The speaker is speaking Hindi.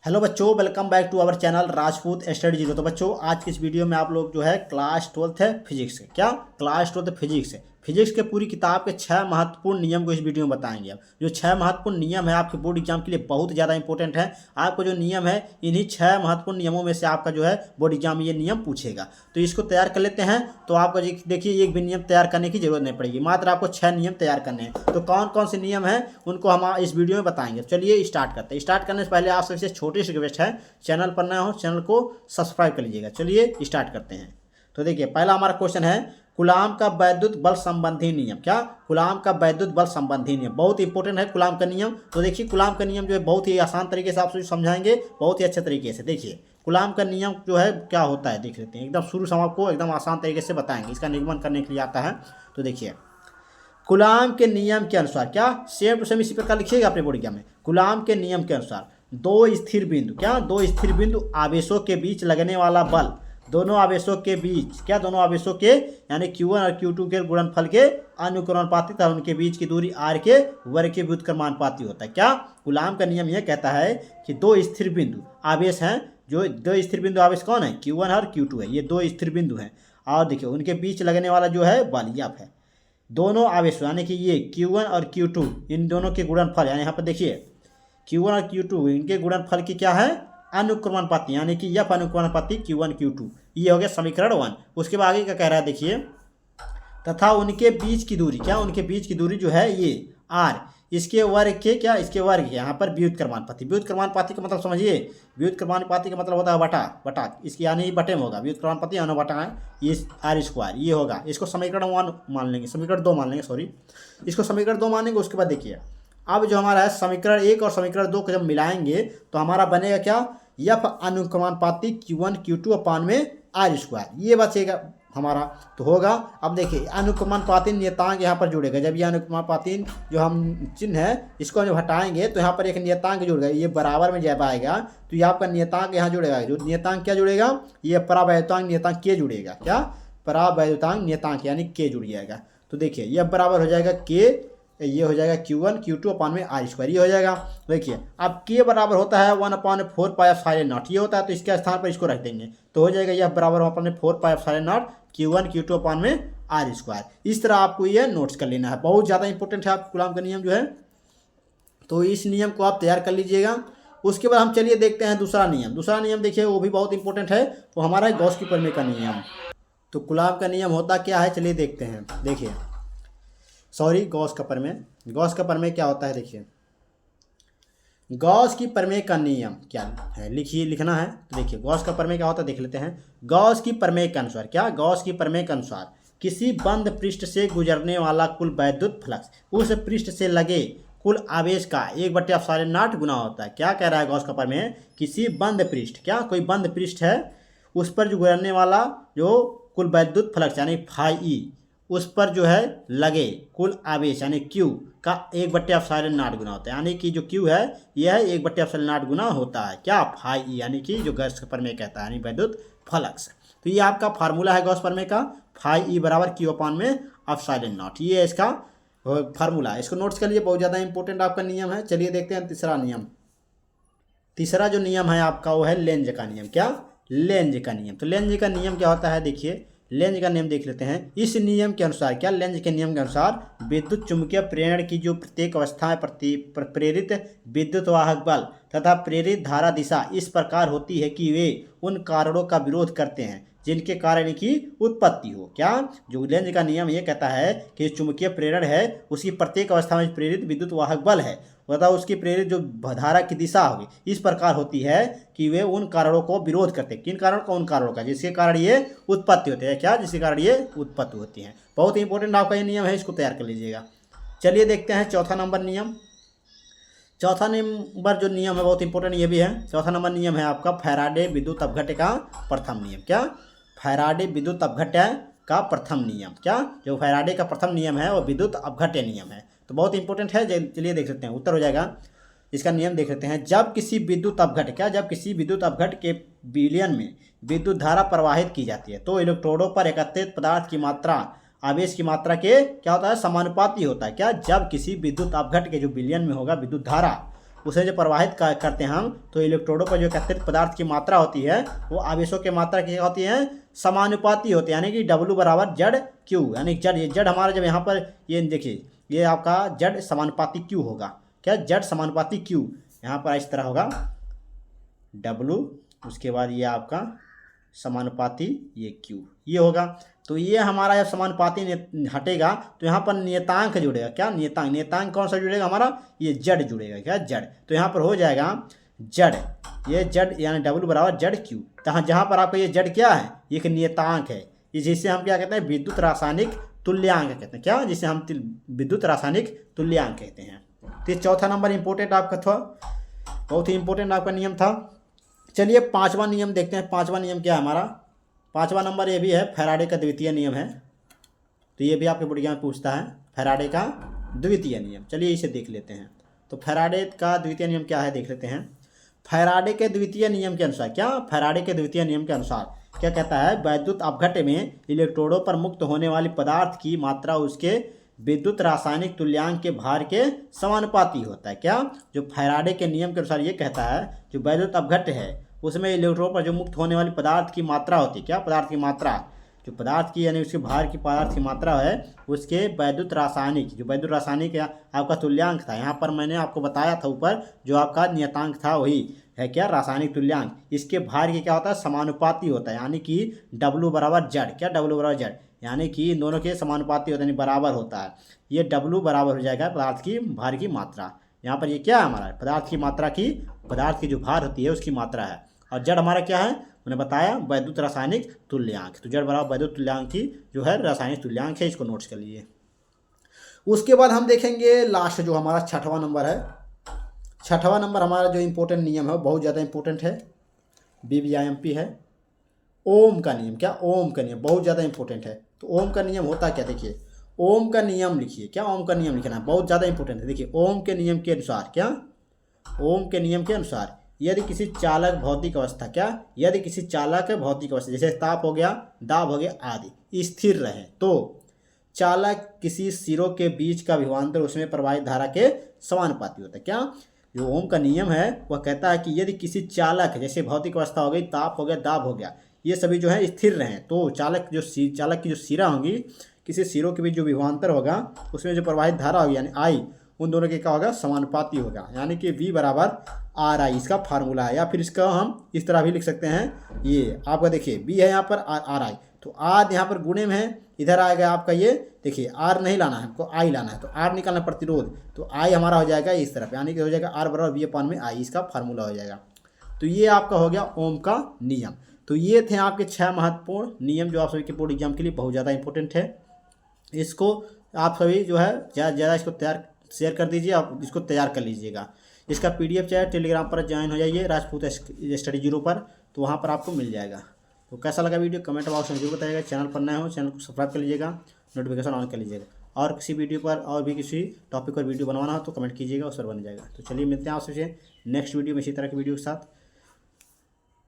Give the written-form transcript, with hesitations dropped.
हेलो बच्चों, welcome back to our channel Rajput study zero. तो बच्चों, आज की इस वीडियो में आप लोग जो है क्लास 12th है फिजिक्स के क्लास 12th फिजिक्स है। फिजिक्स के पूरी किताब के 6 महत्वपूर्ण नियम को इस वीडियो में बताएंगे। अब जो 6 महत्वपूर्ण नियम है आपके बोर्ड एग्जाम के लिए बहुत ज़्यादा इंपॉर्टेंट है। आपको जो नियम है इन्हीं 6 महत्वपूर्ण नियमों में से आपका जो है बोर्ड एग्जाम में ये नियम पूछेगा। तो इसको तैयार कर लेते हैं। तो आपको देखिए एक भी नियम तैयार करने की जरूरत नहीं पड़ेगी, मात्र आपको 6 नियम तैयार करने हैं। तो कौन कौन से नियम हैं उनको हम इस वीडियो में बताएंगे। चलिए स्टार्ट करते हैं। स्टार्ट करने से पहले आप सबसे छोटी सी रिक्वेस्ट है, चैनल पर नया हो चैनल को सब्सक्राइब कर लीजिएगा। चलिए स्टार्ट करते हैं। तो देखिए पहला हमारा क्वेश्चन है कूलाम का वैद्युत बल संबंधी नियम। कूलाम का वैद्युत बल संबंधी नियम बहुत इंपॉर्टेंट है कूलाम का नियम। तो देखिए कूलाम का नियम जो है बहुत ही आसान तरीके से आप समझाएंगे, बहुत ही अच्छे तरीके से। देखिए कूलाम का नियम जो है क्या होता है देख लेते हैं। एकदम शुरू से हम आपको एकदम आसान तरीके से बताएंगे, इसका निगमन करने के लिए आता है। तो देखिए कूलाम के नियम के अनुसार सेम टू सेम इसी प्रकार लिखिएगा अपने बोर्ड एग्जाम में। कूलाम के नियम के अनुसार दो स्थिर बिंदु आवेशों के बीच लगने वाला बल दोनों आवेशों के बीच दोनों आवेशों के यानी Q1 और Q2 के गुणनफल के अनुक्रमानुपाती तथा उनके बीच की दूरी r के वर्ग के व्युत्क्रमानुपाती होता है। कूलाम का नियम यह कहता है कि दो स्थिर बिंदु आवेश हैं, जो दो स्थिर बिंदु आवेश कौन है, Q1 और Q2 है। ये दो स्थिर बिंदु हैं और देखिए उनके बीच लगने वाला जो है बल यफ है। दोनों आवेश यानी कि ये Q1 और Q2 इन दोनों के गुणनफल यानी यहाँ पर देखिए Q1 और Q2 इनके गुणनफल की क्या है, अनुक्रमानुपाती, यानी कि यफ अनुक्रमानुपाती Q1 Q2। ये हो गया समीकरण 1। उसके बाद आगे क्या कह रहा है देखिए, तथा उनके बीच की दूरी उनके बीच की दूरी जो है ये r इसके वर्ग के इसके वर्ग के यहाँ पर व्युत्क्रमानुपाती। व्युत्क्रमानुपाती का मतलब समझिए, व्युत्क्रमानुपाती का मतलब होता है बटा इसकी यानी बटे में होगा व्युत्क्रमानुपाती यानी बटा है ये r², ये होगा। इसको समीकरण 1 मान लेंगे, समीकरण 2 मान लेंगे, सॉरी इसको समीकरण 2 मानेंगे। उसके बाद देखिए अब जो हमारा है समीकरण 1 और समीकरण 2 को जब मिलाएंगे तो हमारा बनेगा यफ अनुक्रमानुपाती Q1 Q2 अपान में r², ये बचेगा हमारा। तो होगा अब देखिए अनुक्रमानुपाती नियतांक यहाँ पर जुड़ेगा। जब ये अनुक्रमानुपाती जो हम चिन्ह है इसको जब हटाएंगे तो यहाँ पर एक नियतांक जुड़ेगा, ये बराबर में जब आएगा तो ये आपका नियतांक यहाँ जुड़ेगा। जो नियतांक क्या जुड़ेगा, ये परावैद्युतांक नियतांक के जुड़ेगा। परावैद्युतांक नियतांक यानी के जुड़ जाएगा। तो देखिए यह बराबर हो जाएगा के, ये हो जाएगा Q1 Q2 अपान में r², ये हो जाएगा। देखिए अब के बराबर होता है 1/4πε0, ये होता है तो इसके स्थान पर इसको रख देंगे तो हो जाएगा यह बराबर 1/4πε0 Q1 Q2 अपान में r²। इस तरह आपको ये नोट्स कर लेना है, बहुत ज़्यादा इंपॉर्टेंट है आपको कूलाम का नियम जो है। तो इस नियम को आप तैयार कर लीजिएगा। उसके बाद हम चलिए देखते हैं दूसरा नियम देखिए वो भी बहुत इंपॉर्टेंट है, वो हमारा है गॉस की प्रमेय का नियम। तो कूलाम का नियम होता क्या है चलिए देखते हैं। देखिए सॉरी गॉस का प्रमेय क्या होता है। देखिए गॉस की प्रमेय का नियम क्या है लिखना है। तो देखिए गॉस का प्रमेय क्या होता है देख लेते हैं। गॉस की प्रमेय के अनुसार गॉस की प्रमेय के अनुसार किसी बंद पृष्ठ से गुजरने वाला कुल वैद्युत फ्लक्स उस पृष्ठ से लगे कुल आवेश का 1/ε0 गुना होता है। क्या कह रहा है गॉस का प्रमेय, किसी बंद पृष्ठ कोई बंद पृष्ठ है उस पर जो गुजरने वाला जो कुल वैद्युत फ्लक्स यानी φe उस पर जो है लगे कुल आवेश यानी Q का 1/ε0 गुना होता है। यानी कि जो Q है यह 1/ε0 गुना होता है φe, यानी कि जो गॉस का प्रमेय कहता है यानी वैद्युत फ्लक्स। तो ये आपका फार्मूला है गॉस प्रमेय का, φe बराबर Q अपान में ε0, ये इसका फार्मूला है। इसको नोट्स कर लीजिए, बहुत ज़्यादा इंपॉर्टेंट आपका नियम है। चलिए देखते हैं तीसरा जो नियम है आपका वो है लेंज का नियम। लेंज का नियम। तो लेंज का नियम क्या होता है देखिए, लेंज का नियम देख लेते हैं। इस नियम के अनुसार लेंज के नियम के अनुसार विद्युत चुंबकीय प्रेरण की जो प्रत्येक अवस्था में प्रेरित विद्युत वाहक बल तथा प्रेरित धारा दिशा इस प्रकार होती है कि वे उन कारणों का विरोध करते हैं जिनके कारण की उत्पत्ति हो। जो लेंज का नियम ये कहता है कि चुंबकीय प्रेरण है उसकी प्रत्येक अवस्था में प्रेरित विद्युत वाहक बल है तथा उसकी प्रेरित जो धारा की दिशा होगी इस प्रकार होती है कि वे उन कारणों को विरोध करते हैं। किन कारणों का, उन कारणों का जिसके कारण ये उत्पत्ति होती है। जिसके कारण ये उत्पत्ति होती है। बहुत ही इंपॉर्टेंट आपका ये नियम है, इसको तैयार कर लीजिएगा। चलिए देखते हैं चौथा नंबर नियम जो नियम है बहुत इंपॉर्टेंट ये भी है। चौथा नंबर नियम है आपका फैराडे विद्युत अपघट्य का प्रथम नियम। फैराडे विद्युत अपघट्य का प्रथम नियम। जो फैराडे का प्रथम नियम है वो विद्युत अपघट्य नियम है। तो बहुत इंपॉर्टेंट है। चलिए देख सकते हैं, उत्तर हो जाएगा इसका नियम देख लेते हैं। जब किसी विद्युत अपघट्य के विलयन में विद्युत धारा प्रवाहित की जाती है तो इलेक्ट्रोडों पर एकत्रित पदार्थ की मात्रा आवेश की मात्रा के क्या होता है, समानुपाती होता है। जब किसी विद्युत अपघट्य के जो विलयन में होगा विद्युत धारा उसे जो प्रवाहित करते हैं हम, तो इलेक्ट्रोडों पर जो एकत्रित पदार्थ की मात्रा होती है वो आवेशों की मात्रा की होती है, समानुपाती होती है, यानी कि W बराबर जेड क्यू, यानी जेड, ये जेड हमारा जब यहाँ पर ये देखिए ये आपका जेड समानुपाती क्यू होगा, क्या जेड समानुपाती क्यू, यहाँ पर इस तरह होगा W, उसके बाद ये आपका समानुपाती ये Q, ये होगा। तो ये हमारा जब समानुपाती हटेगा तो यहाँ पर नियतांक जुड़ेगा, क्या नियतांक, नियतांक कौन सा जुड़ेगा हमारा, ये जड़ जुड़ेगा, क्या जड़, तो यहाँ पर हो जाएगा जड़, ये जड़ यानी W बराबर जड़ Q, जहाँ पर आपका ये जड़ क्या है, ये एक नियतांक है, जिसे हम क्या कहते हैं, विद्युत रासायनिक तुल्यांक कहते हैं, क्या, जिसे हम विद्युत रासायनिक तुल्यांक कहते हैं। तो ये चौथा नंबर इंपॉर्टेंट आपका था, बहुत ही इंपॉर्टेंट आपका नियम था। चलिए पांचवा नियम देखते हैं। पांचवा नियम क्या है हमारा, पांचवा नंबर ये भी है फैराडे का द्वितीय नियम है, तो ये भी आपके बोर्ड एग्जाम में पूछता है, फैराडे का द्वितीय नियम। चलिए इसे देख लेते हैं। तो फैराडे का द्वितीय नियम क्या है देख लेते हैं। फैराडे के द्वितीय नियम के अनुसार, क्या, फैराडे के द्वितीय नियम के अनुसार क्या कहता है, वैद्युत अपघट्य में इलेक्ट्रोडों पर मुक्त होने वाली पदार्थ की मात्रा उसके विद्युत रासायनिक तुल्यांक के भार के समानुपाती होता है। क्या, जो फैराडे के नियम के अनुसार ये कहता है, जो वैद्युत अपघट्य है उसमें इलेक्ट्रोड पर जो मुक्त होने वाली पदार्थ की मात्रा होती है, क्या, पदार्थ की मात्रा, जो पदार्थ की यानी उसके भार की पदार्थ की मात्रा है उसके वैद्युत रासायनिक, जो वैद्युत रासायनिक आपका तुल्यांक था, यहाँ पर मैंने आपको बताया था ऊपर जो आपका नियतांक था वही है, क्या, रासायनिक तुल्यांक, इसके भार की क्या होता है, समानुपाती होता है, यानी कि W बराबर जेड, क्या, W बराबर जेड, यानी कि इन दोनों के समानुपाती होता है, यानी बराबर होता है। ये W बराबर हो जाएगा पदार्थ की भार की मात्रा। यहाँ पर ये क्या है हमारा, पदार्थ की मात्रा की, पदार्थ की जो भार होती है उसकी मात्रा है, और जड़ हमारा क्या है, मैंने बताया वैद्युत रासायनिक तुल्यांक। तो जड़ बराबर वैद्युत तुल्यांक की जो है रासायनिक तुल्यांक है, इसको नोट्स कर लीजिए। उसके बाद हम देखेंगे लास्ट जो हमारा छठवां नंबर है। छठवां नंबर हमारा जो इंपॉर्टेंट नियम है, बहुत ज़्यादा इंपॉर्टेंट है, BBIMP है, ओम का नियम। क्या, ओम का नियम बहुत ज़्यादा इंपॉर्टेंट है। तो ओम का नियम होता क्या, देखिए ओम का नियम लिखिए, क्या, ओम का नियम लिखना है, बहुत ज़्यादा इंपॉर्टेंट है। देखिए ओम के नियम के अनुसार, क्या, ओम के नियम के अनुसार यदि किसी चालक भौतिक अवस्था, क्या, यदि किसी चालक भौतिक अवस्था जैसे ताप हो गया, दाब हो गया आदि स्थिर रहे, तो चालक किसी सिरों के बीच का विभवांतर उसमें प्रवाहित धारा के समानुपाती होता है। क्या, जो ओम का नियम है वह कहता है कि यदि किसी चालक, जैसे भौतिक अवस्था हो गई, ताप हो गया, दाब हो गया, ये सभी जो है स्थिर रहें, तो चालक की जो सिरा होंगी, किसी सिरों के बीच जो विभवांतर होगा उसमें जो प्रवाहित धारा होगी यानी I, उन दोनों के क्या होगा, समानुपाती होगा, यानी कि V बराबर RI इसका फार्मूला है। या फिर इसका हम इस तरह भी लिख सकते हैं, ये आपका देखिए B है यहाँ पर RI, तो R यहाँ पर गुणे में है, इधर आएगा आपका ये, देखिए R नहीं लाना है हमको, I लाना है, तो R निकालना प्रतिरोध, तो I हमारा हो जाएगा इस तरफ, यानी कि हो जाएगा R बराबर V/I, इसका फार्मूला हो जाएगा। तो ये आपका हो गया ओम का नियम। तो ये थे आपके 6 महत्वपूर्ण नियम जो आप सभी के बोर्ड एग्जाम के लिए बहुत ज़्यादा इंपॉर्टेंट है। इसको आप सभी जो है ज़्यादा इसको शेयर कर दीजिए, आप इसको तैयार कर लीजिएगा। इसका PDF चाहे टेलीग्राम पर ज्वाइन हो जाइए राजपूत स्टडी 0 पर, तो वहाँ पर आपको मिल जाएगा। तो कैसा लगा वीडियो कमेंट बॉक्स में जरूर बताइएगा। चैनल पर नए हो चैनल को सब्सक्राइब कर लीजिएगा, नोटिफिकेशन ऑन कर लीजिएगा, और किसी वीडियो पर और भी किसी टॉपिक पर वीडियो बनवाना हो तो कमेंट कीजिएगा, उस पर बन जाएगा। तो चलिए मिलते हैं आप सबसे नेक्स्ट वीडियो में इसी तरह की वीडियो के साथ।